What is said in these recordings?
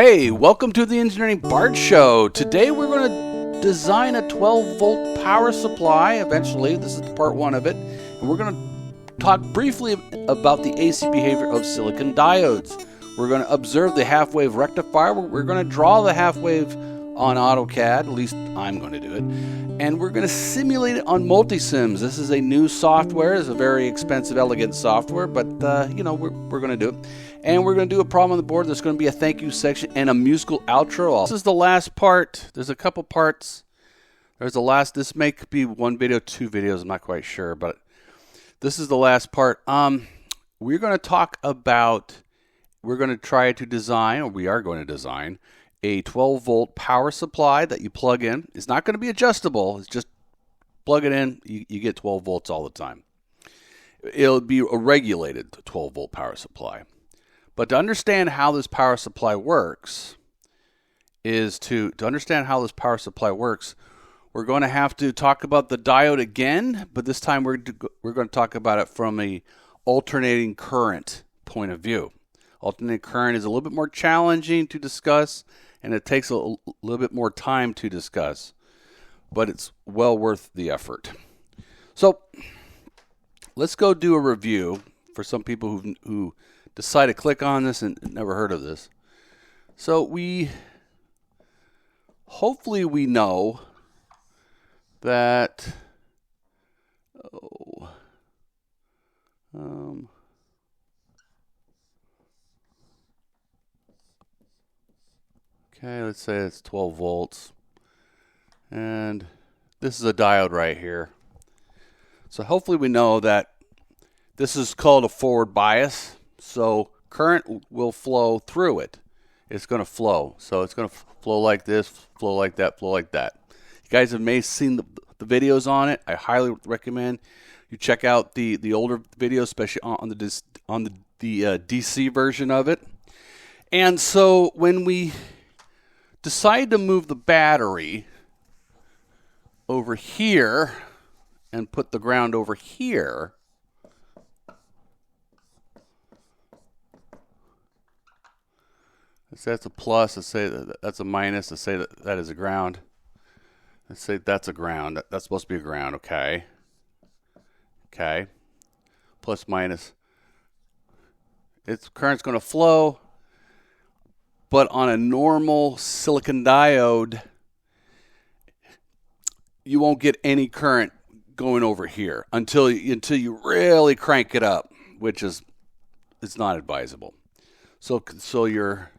Hey, welcome to the Engineering Bart Show. Today we're going to design a 12-volt power supply. Eventually, this is part one of it. And we're going to talk briefly about the AC behavior of silicon diodes. We're going to observe the half-wave rectifier. We're going to draw the half-wave on AutoCAD. At least I'm going to do it. And we're going to simulate it on Multisims. This is a new software. It's a very expensive, elegant software, but we're going to do it. And we're going to do a problem on the board. There's going to be a thank you section and a musical outro. This is the last part. There's a couple parts. This may be one video, two videos. I'm not quite sure, but this is the last part. We're going to try to design, or we are going to design, a 12-volt power supply that you plug in. It's not going to be adjustable. It's just plug it in. You get 12 volts all the time. It'll be a regulated 12-volt power supply. But to understand how this power supply works we're going to have to talk about the diode again, but this time we're going to talk about it from a alternating current point of view. Alternating current is a little bit more challenging to discuss, and it takes a little bit more time to discuss, but it's well worth the effort. So let's go do a review for some people who decide to click on this and never heard of this. So hopefully we know that okay, let's say it's 12 volts, and this is a diode right here. So hopefully we know that this is called a forward bias. So current will flow through it. It's going to flow. So it's going to flow like this, flow like that, flow like that. You guys have may seen the videos on it. I highly recommend you check out the older videos, especially on the DC version of it. And so when we decide to move the battery over here and put the ground over here, let's say that's a plus, let's say that's a minus, let's say that is a ground. Let's say that's a ground. That's supposed to be a ground, okay. Okay. Plus, minus. Its current's going to flow, but on a normal silicon diode, you won't get any current going over here until you really crank it up, which is it's not advisable. So your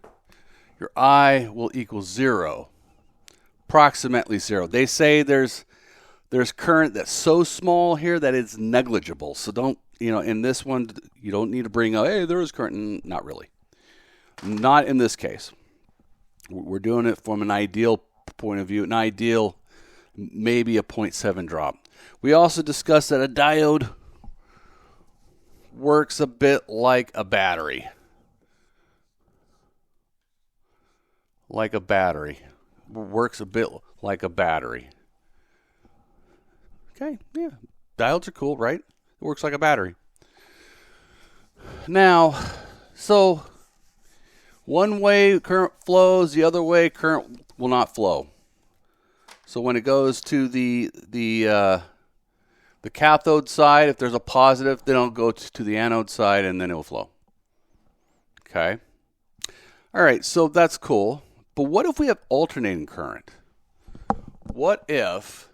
I will equal 0, approximately 0. They say there's current that's so small here that it's negligible. So don't, in this one, you don't need to bring up, hey, there is current. Not really. Not in this case. We're doing it from an ideal point of view. An ideal, maybe a 0.7 drop. We also discussed that a diode works a bit like a battery. Works a bit like a battery. Okay, yeah. Diodes are cool, right? It works like a battery. Now, so one way current flows, the other way current will not flow. So when it goes to the cathode side, if there's a positive, then it'll go to the anode side and then it will flow. Okay. All right, so that's cool. But what if we have alternating current? What if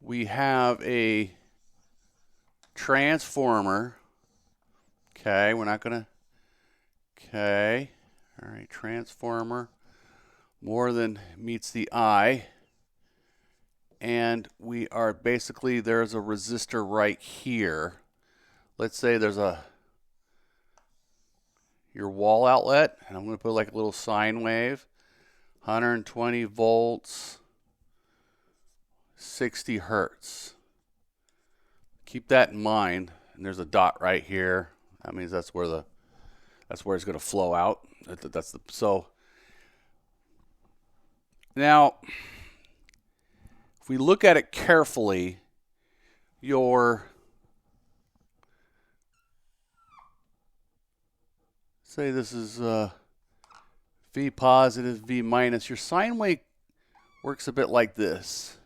we have a transformer? Okay, we're not going to... Okay, all right, transformer more than meets the eye. And we are basically, there's a resistor right here. Let's say there's your wall outlet, and I'm going to put like a little sine wave, 120 volts, 60 hertz. Keep that in mind. And there's a dot right here. That means that's where it's going to flow out. So now, if we look at it carefully, say this is V positive, V minus. Your sine wave works a bit like this.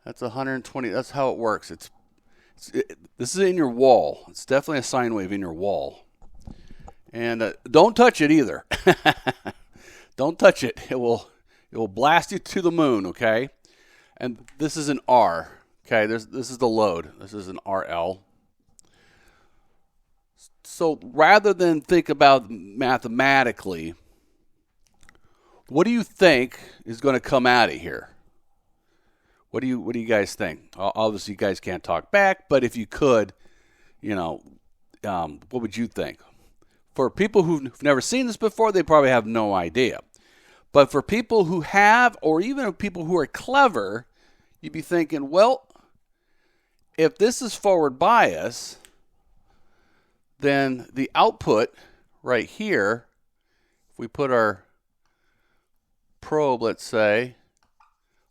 That's 120. That's how it works. This is in your wall. It's definitely a sine wave in your wall. And don't touch it either. Don't touch it. It will blast you to the moon, okay? And this is an R, okay? This is the load. This is an RL. So rather than think about mathematically, what do you think is going to come out of here? What do you guys think? Obviously, you guys can't talk back, but if you could, what would you think? For people who've never seen this before, they probably have no idea. But for people who have, or even people who are clever, you'd be thinking, well, if this is forward bias, then the output right here, if we put our probe, let's say,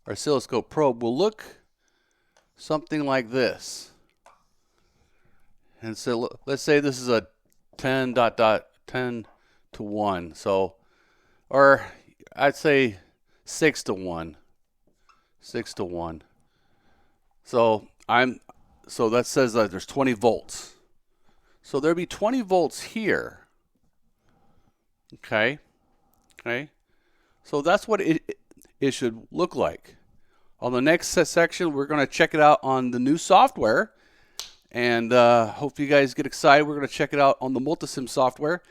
our oscilloscope probe, will look something like this. And so let's say this is a 10 to 1. So, or I'd say 6 to 1. 6 to 1. So that says that there's 20 volts. So there'd be 20 volts here. Okay. So that's what it should look like. On the next section, we're going to check it out on the new software. And hope you guys get excited. We're going to check it out on the Multisim software.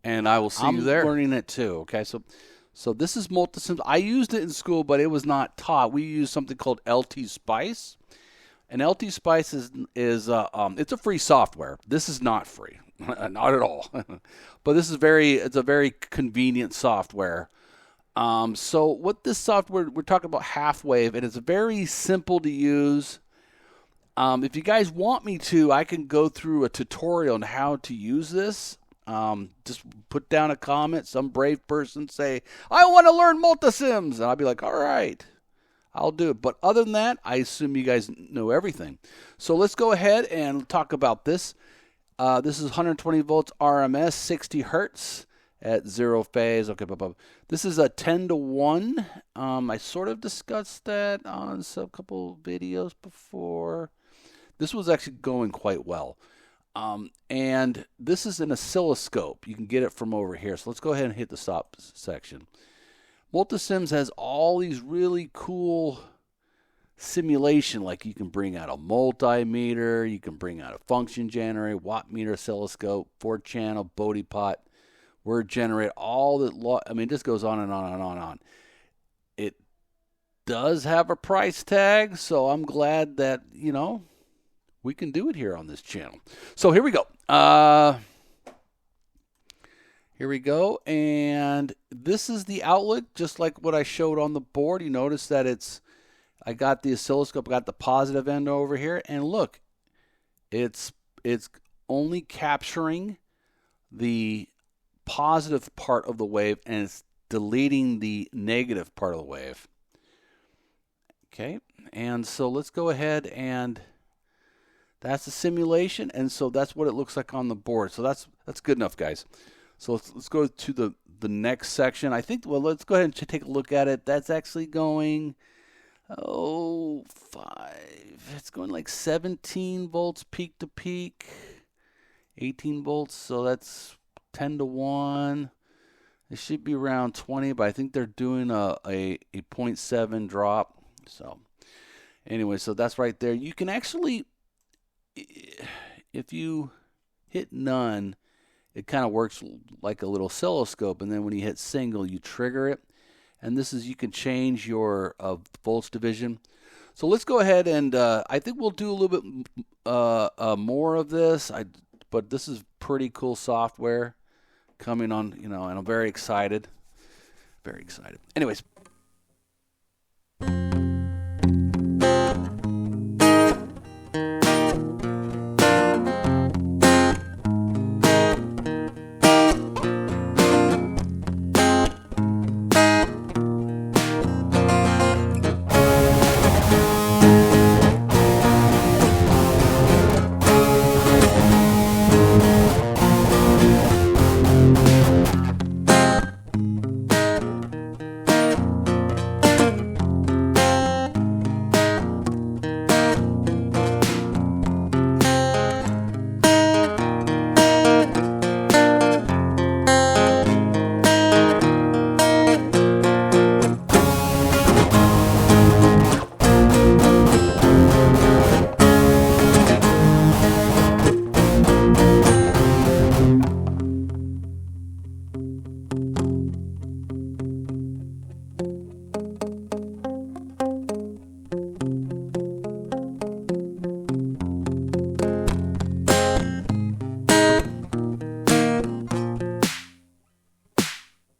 And I will see you there. I'm learning it too. Okay, so this is Multisim. I used it in school, but it was not taught. We used something called LT Spice. And LT Spice is it's a free software. This is not free. Not at all. But this is it's a very convenient software. So what this software, we're talking about half wave, and it's very simple to use. If you guys want me to, I can go through a tutorial on how to use this. Just put down a comment. Some brave person say, I want to learn Multisims. And I'll be like, all right, I'll do it. But other than that, I assume you guys know everything. So let's go ahead and talk about this. This is 120 volts RMS, 60 hertz at 0 phase. Okay, this is a 10 to 1. I sort of discussed that on a couple videos before. This was actually going quite well. And this is an oscilloscope. You can get it from over here. So let's go ahead and hit the stop section. Multisims has all these really cool simulation, like you can bring out a multimeter, you can bring out a function generator, watt meter, oscilloscope, 4-channel, Bodie pot, word generator, all that. I mean, it just goes on and on and on and on. It does have a price tag, so I'm glad that, we can do it here on this channel. So here we go. And this is the outlet, just like what I showed on the board. You notice that I got the oscilloscope, I got the positive end over here, and look, it's only capturing the positive part of the wave, and it's deleting the negative part of the wave. Okay, and so let's go ahead, and that's the simulation, and so that's what it looks like on the board. So that's good enough, guys. So let's go to the next section. I think, well, let's go ahead and take a look at it. That's actually going, 5. It's going like 17 volts peak to peak, 18 volts. So that's 10 to 1. It should be around 20, but I think they're doing a 0.7 drop. So anyway, so that's right there. You can actually, if you hit none, it kind of works like a little oscilloscope, and then when you hit single, you trigger it. And this is, you can change your volts division. So let's go ahead and I think we'll do a little bit more of this. But this is pretty cool software coming on, and I'm very excited. Very excited. Anyways,